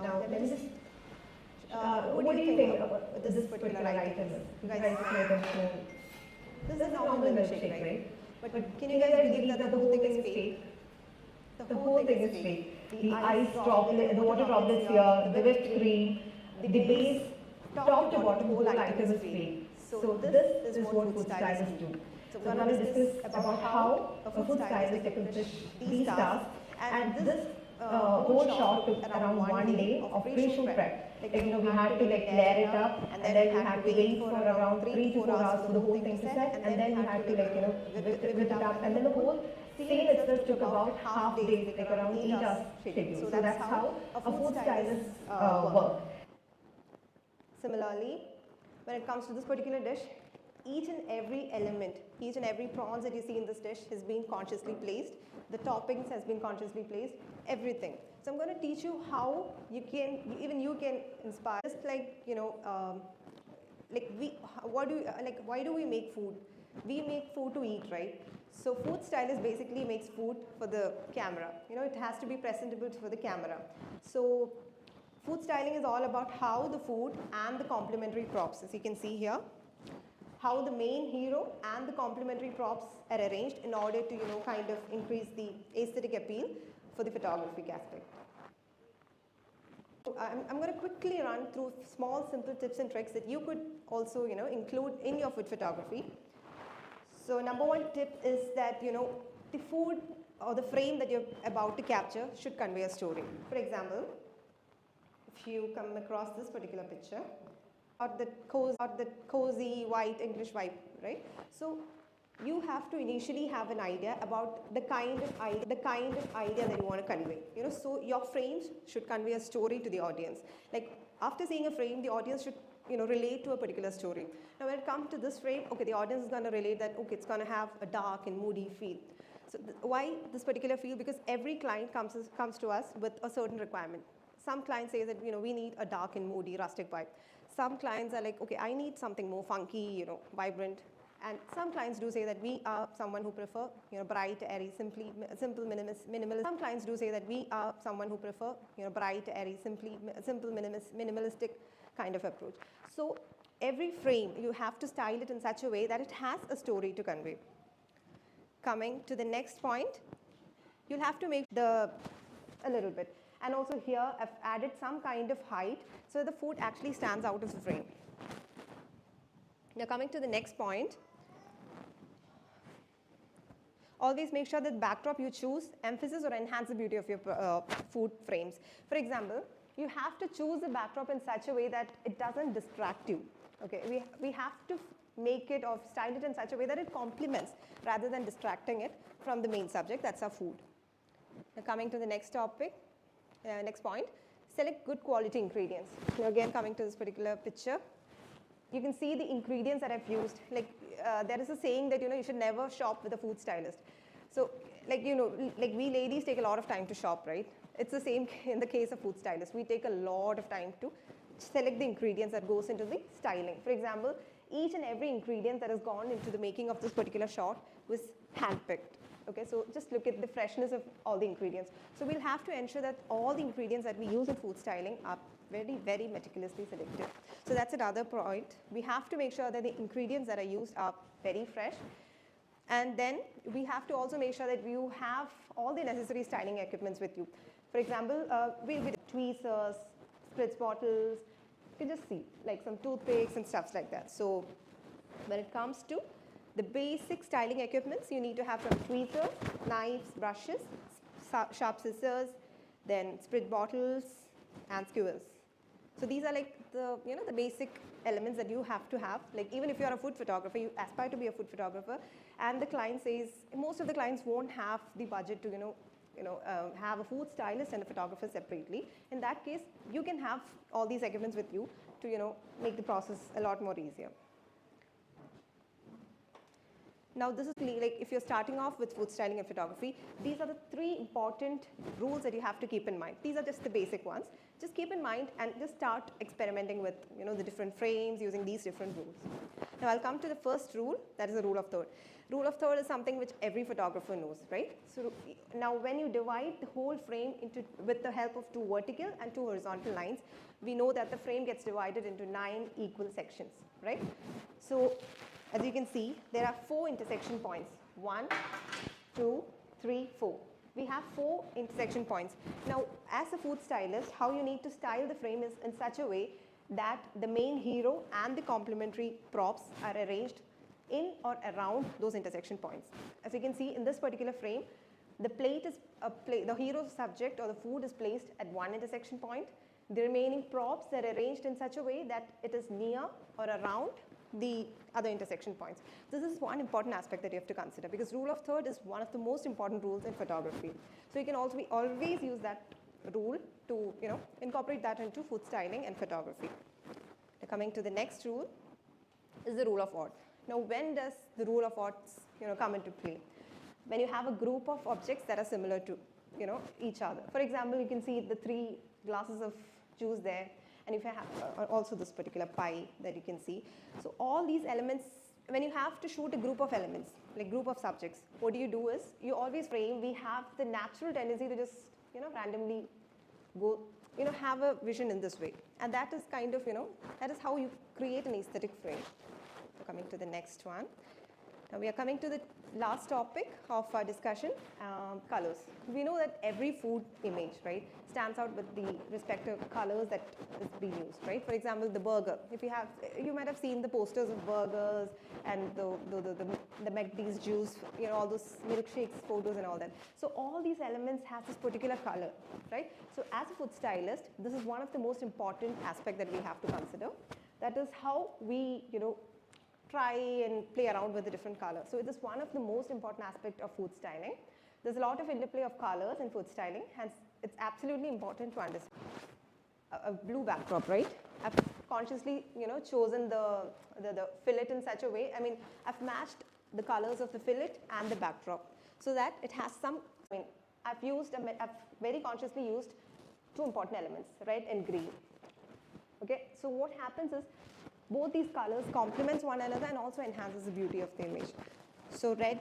Now, let me just, what do you think about this particular item? You guys might have shown. This is a normal milkshake, right? But can you guys believe that the whole thing is fake? The whole thing is fake. The ice droplet, the water droplets here, the whipped cream, the base, top to bottom, whole item is fake. So this is what food stylists do. So we're going to discuss about how a food stylist accomplishes these tasks, and this whole shot took around 1 day of pre-shoot prep. We had to layer it up, and then we had to wait for around 3 to 4 hours for the whole thing to set, and then we had to whip it up, and then the whole scene itself took about half day, like around 8 hours schedule. So that's how a food stylist work. Similarly, when it comes to this particular dish, each and every element, each and every prawns that you see in this dish has been consciously placed. The toppings has been consciously placed, everything. So I'm going to teach you how you can, even you can inspire. Just like, why do we make food? We make food to eat, right? So food stylist basically makes food for the camera. It has to be presentable for the camera. So food styling is all about how the food and the complementary props, as you can see here, how the main hero and the complementary props are arranged in order to, kind of increase the aesthetic appeal for the photographic aspect. I'm going to quickly run through small, simple tips and tricks that you could also, include in your food photography. So number one tip is that, the food or the frame that you're about to capture should convey a story. For example, if you come across this particular picture, or the cozy white English vibe, right? So you have to initially have an idea about the kind of idea that you want to convey. So your frames should convey a story to the audience. Like after seeing a frame, the audience should relate to a particular story. Now when it comes to this frame, okay, the audience is going to relate that, okay, it's going to have a dark and moody feel. So why this particular feel? Because every client comes to us with a certain requirement. Some clients say that, we need a dark and moody rustic vibe. Some clients are like, okay, I need something more funky, vibrant. And some clients do say that we are someone who prefer, bright, airy, simple, minimalist. Some clients do say that we are someone who prefer, bright, airy, simple, minimalistic kind of approach. So every frame, you have to style it in such a way that it has a story to convey. Coming to the next point, you'll have to make a little bit. And also here, I've added some kind of height so the food actually stands out of the frame. Now coming to the next point, always make sure that the backdrop you choose emphasizes or enhances the beauty of your food frames. For example, you have to choose the backdrop in such a way that it doesn't distract you. Okay, we have to make it or style it in such a way that it complements rather than distracting it from the main subject, that's our food. Now coming to the next topic. Next point, select good quality ingredients. Now again, coming to this particular picture, you can see the ingredients that I've used. Like there is a saying that you should never shop with a food stylist. So like we ladies take a lot of time to shop, right? It's the same in the case of food stylists. We take a lot of time to select the ingredients that goes into the styling. For example, each and every ingredient that has gone into the making of this particular shot was handpicked. Okay, so just look at the freshness of all the ingredients. So we'll have to ensure that all the ingredients that we use in food styling are very, very meticulously selected. So that's another point. We have to make sure that the ingredients that are used are very fresh. And then we have to also make sure that you have all the necessary styling equipments with you. For example, we tweezers, spritz bottles, you can just see like some toothpicks and stuff like that. So when it comes to the basic styling equipments, you need to have some tweezers, knives, brushes, sharp scissors, then spritz bottles and skewers. So these are like the basic elements that you have to have. Like even if you are a food photographer, you aspire to be a food photographer, and the client says most of the clients won't have the budget to have a food stylist and a photographer separately. In that case, you can have all these equipments with you to make the process a lot more easier. Now this is like if you're starting off with food styling and photography, these are the 3 important rules that you have to keep in mind. These are just the basic ones. Just keep in mind and just start experimenting with the different frames using these different rules. Now I'll come to the first rule, that is the rule of third. Rule of third is something which every photographer knows, right? So now when you divide the whole frame into with the help of 2 vertical and 2 horizontal lines, we know that the frame gets divided into 9 equal sections, right? So as you can see, there are 4 intersection points. 1, 2, 3, 4. We have 4 intersection points. Now, as a food stylist, how you need to style the frame is in such a way that the main hero and the complementary props are arranged in or around those intersection points. As you can see in this particular frame, the the hero's subject or the food is placed at 1 intersection point. The remaining props are arranged in such a way that it is near or around the other intersection points. This is one important aspect that you have to consider, because rule of third is one of the most important rules in photography. So you can also always use that rule to incorporate that into food styling and photography. Now coming to the next rule is the rule of odd. Now when does the rule of odds come into play? When you have a group of objects that are similar to each other. For example, you can see the 3 glasses of juice there, and if you have also this particular pie that you can see. So all these elements, when you have to shoot a group of elements, like group of subjects, what do is you always frame, we have the natural tendency to just randomly go have a vision in this way, and that is kind of that is how you create an aesthetic frame. So coming to the next one. Now we are coming to the last topic of our discussion, colors. We know that every food image, right, stands out with the respective colors that is being used, right? For example, the burger. If you might have seen the posters of burgers and the McD's juice, all those milkshakes, photos and all that. So all these elements have this particular color, right? So as a food stylist, this is one of the most important aspect that we have to consider. That is how we, try and play around with the different colors. So it is one of the most important aspect of food styling. There's a lot of interplay of colors in food styling, hence it's absolutely important to understand. A blue backdrop, right? I've consciously, chosen the fillet in such a way. I mean, I've matched the colors of the fillet and the backdrop so that it has some. I mean, I've very consciously used 2 important elements, red and green. Okay, so what happens is both these colors complements one another and also enhances the beauty of the image. So red,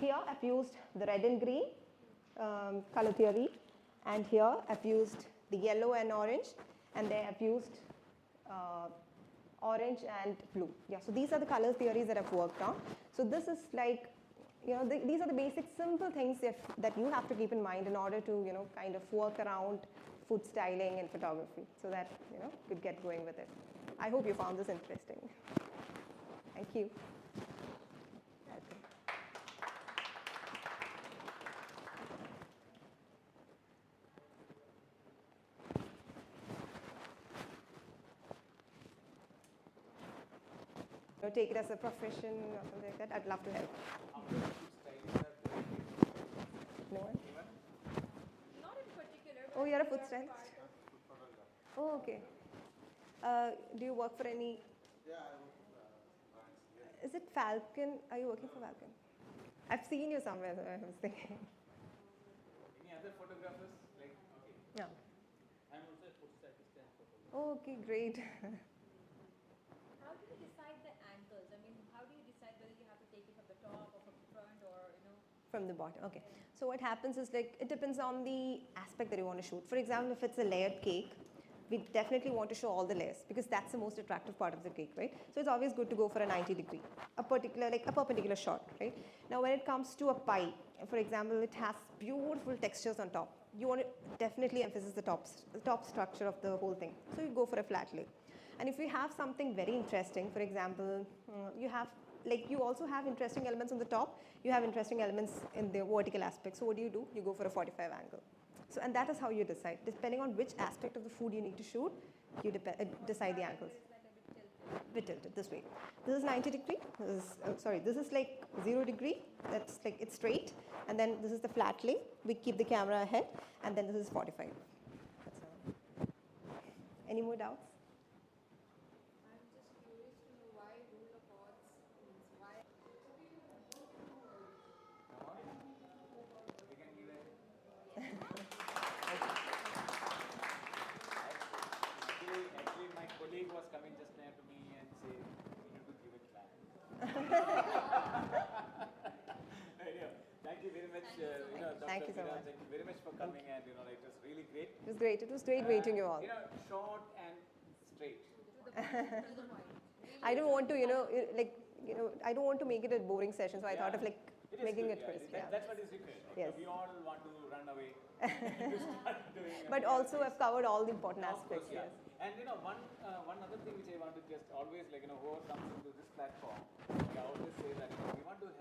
here I've used the red and green color theory, and here I've used the yellow and orange, and there I've used orange and blue. Yeah, so these are the color theories that I've worked on. So this is like, these are the basic simple things that you have to keep in mind in order to, kind of work around food styling and photography so that, you could get going with it. I hope you found this interesting. Thank you. Take it as a profession or something like that. I'd love to help. No one? Not in particular. Oh, you're a food stylist? Oh, okay. Do you work for any? Yeah, I work for Is it Falcon? Are you working for Falcon? I've seen you somewhere, so I was thinking. Any other photographers? Like, okay. No. I'm also a food stylist and photographer. Oh, okay, great. How do you decide the angles? I mean, how do you decide whether you have to take it from the top or from the front or, From the bottom, okay. So what happens is, like, it depends on the aspect that you want to shoot. For example, if it's a layered cake, we definitely want to show all the layers because that's the most attractive part of the cake, right? So it's always good to go for a 90 degree, a perpendicular shot, right? Now when it comes to a pie, for example, it has beautiful textures on top. You want to definitely emphasize the top structure of the whole thing. So you go for a flat lay. And if you have something very interesting, for example, you also have interesting elements on the top, you have interesting elements in the vertical aspect. So what do? You go for a 45 angle. So, and that is how you decide. Depending on which aspect of the food you need to shoot, you decide the angles. Bit tilted this way. This is 90 degree. This is like 0 degree. That's like it's straight. And then this is the flat lay. We keep the camera ahead. And then this is 45. That's all. Any more doubts? I'm just curious to know why rule of odds means why. Thank you so much. Thank you very much for coming, and like, it was really great. It was great. It was great meeting you all. Short and straight. I don't want to, I don't want to make it a boring session, so I thought of like It is making good, it crisp. Yeah. That's what is required. Yes. We all want to run away. to start doing But also I've covered all the important Of course, aspects. yeah. Yes. And one other thing which I want to just always whoever comes into this platform, I always say that we want to have